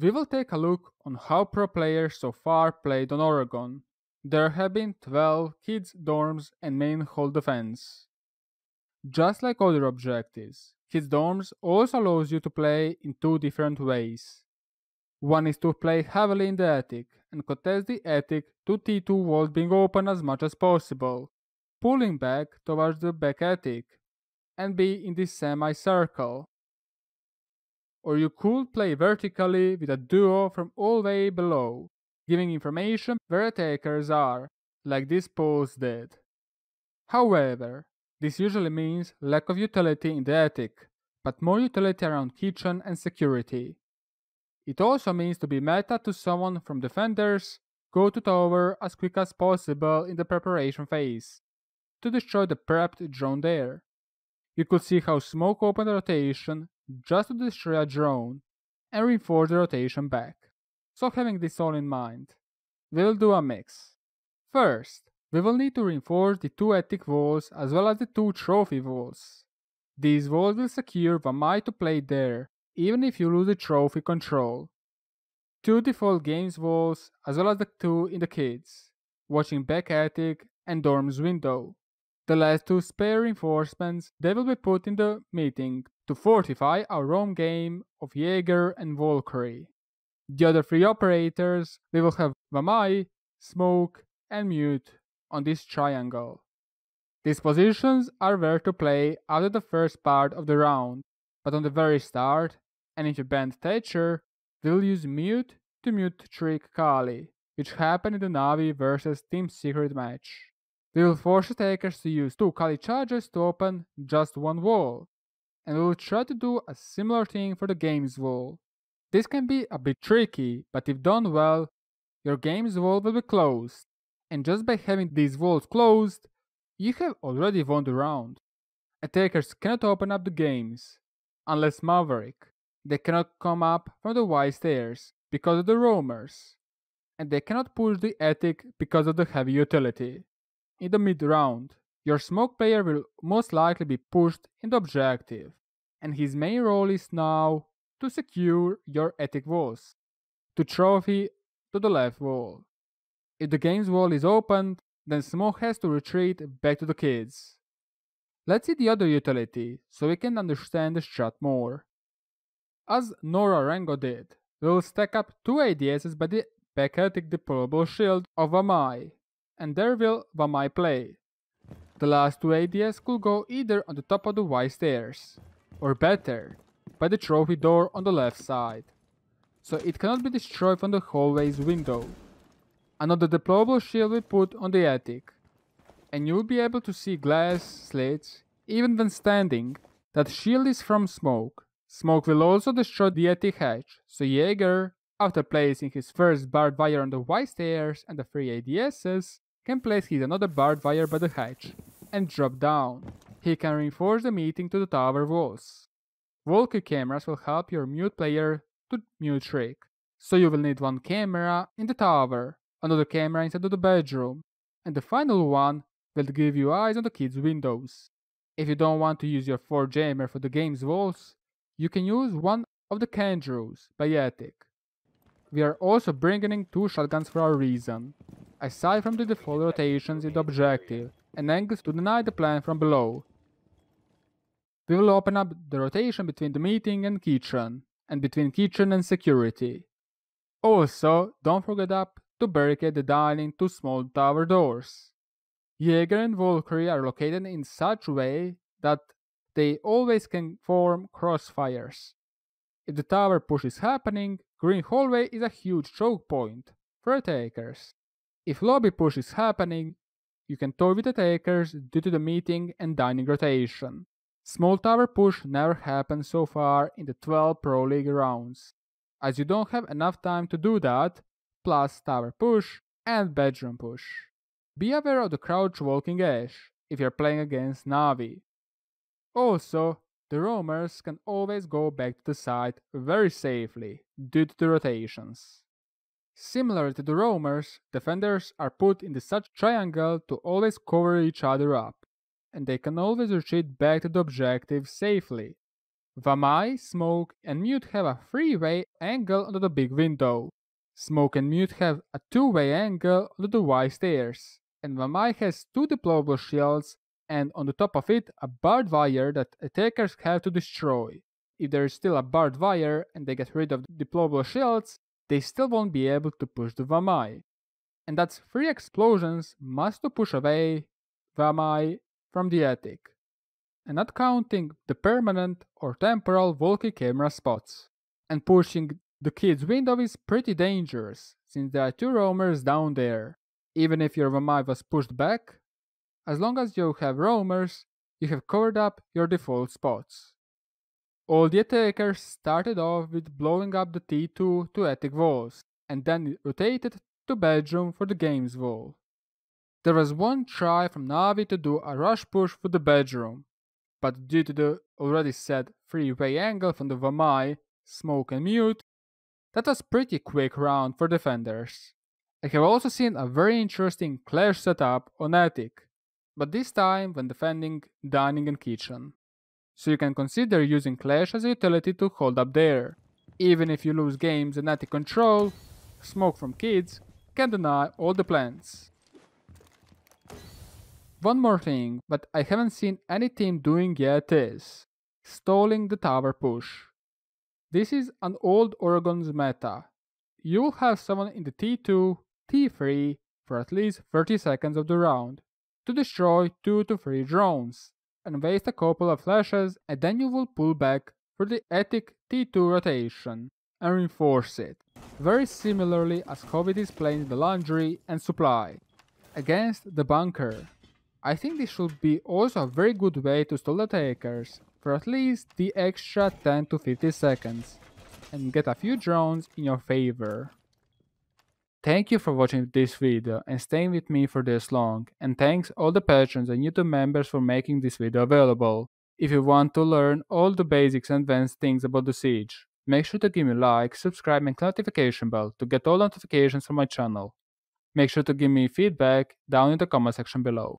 We will take a look on how pro players so far played on Oregon. There have been 12 kids' dorms and main hall defense. Just like other objectives, kids' dorms also allows you to play in two different ways. One is to play heavily in the attic and contest the attic to T2 walls being open as much as possible, pulling back towards the back attic, and be in this semi-circle. Or you could play vertically with a duo from all way below, giving information where attackers are, like this pose did. However, this usually means lack of utility in the attic, but more utility around kitchen and security. It also means to be meta to someone from defenders, go to tower as quick as possible in the preparation phase, to destroy the prepped drone there. You could see how smoke opened the rotation just to destroy a drone and reinforce the rotation back. So having this all in mind, we'll do a mix. First, we will need to reinforce the two attic walls as well as the two trophy walls. These walls will secure Vamai to play there, even if you lose the trophy control. Two default games walls as well as the two in the kids, watching back attic and dorms window. The last two spare reinforcements they will be put in the meeting to fortify our roam game of Jaeger and Valkyrie. The other three operators we will have Vamai, Smoke, and Mute on this triangle. These positions are where to play after the first part of the round, but on the very start, and if you ban Thatcher, we will use Mute to mute trick Kali, which happened in the Navi vs Team Secret match. We will force attackers to use two Kali charges to open just one wall, and we will try to do a similar thing for the games wall. This can be a bit tricky, but if done well, your games wall will be closed, and just by having these walls closed, you have already won the round. Attackers cannot open up the games, unless Maverick. They cannot come up from the Y stairs because of the roamers, and they cannot push the attic because of the heavy utility. In the mid-round, your smoke player will most likely be pushed in the objective, and his main role is now to secure your attic walls, to trophy to the left wall. If the game's wall is opened, then smoke has to retreat back to the kids. Let's see the other utility, so we can understand the strat more. As Nora Rango did, we will stack up two ADSs by the back attic deployable shield of Vamai, and there will Vamai play. The last two ADS could go either on the top of the Y stairs, or better, by the trophy door on the left side, so it cannot be destroyed from the hallway's window. Another deployable shield will put on the attic, and you will be able to see glass slits even when standing. That shield is from smoke. Smoke will also destroy the attic hatch, so Jaeger, after placing his first barbed wire on the Y stairs and the 3 ADSs, can place his another barbed wire by the hatch and drop down. He can reinforce the meeting to the tower walls. Valkyrie cameras will help your mute player to mute trick, so you will need one camera in the tower, another camera inside of the bedroom, and the final one will give you eyes on the kids' windows. If you don't want to use your 4 jammer for the game's walls, you can use one of the Kangaroos by attic. We are also bringing in 2 shotguns for a reason, aside from the default rotations in the objective and angles to deny the plan from below. We will open up the rotation between the meeting and kitchen, and between kitchen and security. Also, don't forget to barricade the dining 2 small tower doors. Jaeger and Valkyrie are located in such a way that they always can form crossfires. If the tower push is happening, green hallway is a huge choke point for attackers. If lobby push is happening, you can toy with attackers due to the meeting and dining rotation. Small tower push never happened so far in the 12 Pro League rounds, as you don't have enough time to do that, plus tower push and bedroom push. Be aware of the crouch walking Ash if you're playing against Navi. Also, the roamers can always go back to the site very safely due to the rotations. Similar to the roamers, defenders are put in the such triangle to always cover each other up, and they can always retreat back to the objective safely. Vamai, Smoke, and Mute have a 3-way angle onto the big window. Smoke and Mute have a 2-way angle onto the wide stairs, and Vamai has 2 deployable shields and on the top of it a barbed wire that attackers have to destroy. If there is still a barbed wire and they get rid of the deployable shields, they still won't be able to push the Vamai. And that's 3 explosions must to push away Vamai from the attic, and not counting the permanent or temporal walkie camera spots. And pushing the kid's window is pretty dangerous, since there are 2 roamers down there. Even if your Vamai was pushed back, as long as you have roamers, you have covered up your default spots. All the attackers started off with blowing up the T2 to attic walls, and then rotated to bedroom for the games wall. There was one try from Navi to do a rush push for the bedroom, but due to the already said 3-way angle from the Vamai, Smoke and Mute, that was pretty quick round for defenders. I have also seen a very interesting clash setup on attic, but this time when defending dining and kitchen. So you can consider using Clash as a utility to hold up there. Even if you lose games in attic control, Smoke from kids can deny all the plants. One more thing, but I haven't seen any team doing yet is stalling the tower push. This is an old Oregon's meta. You will have someone in the T2, T3 for at least 30 seconds of the round to destroy 2 to 3 drones and waste a couple of flashes, and then you will pull back for the attic T2 rotation and reinforce it, very similarly as how it is playing the laundry and supply, against the bunker. I think this should be also a very good way to stall attackers for at least the extra 10 to 50 seconds and get a few drones in your favor. Thank you for watching this video and staying with me for this long, and thanks all the patrons and YouTube members for making this video available. If you want to learn all the basics and advanced things about the siege, make sure to give me a like, subscribe and click the notification bell to get all notifications from my channel. Make sure to give me feedback down in the comment section below.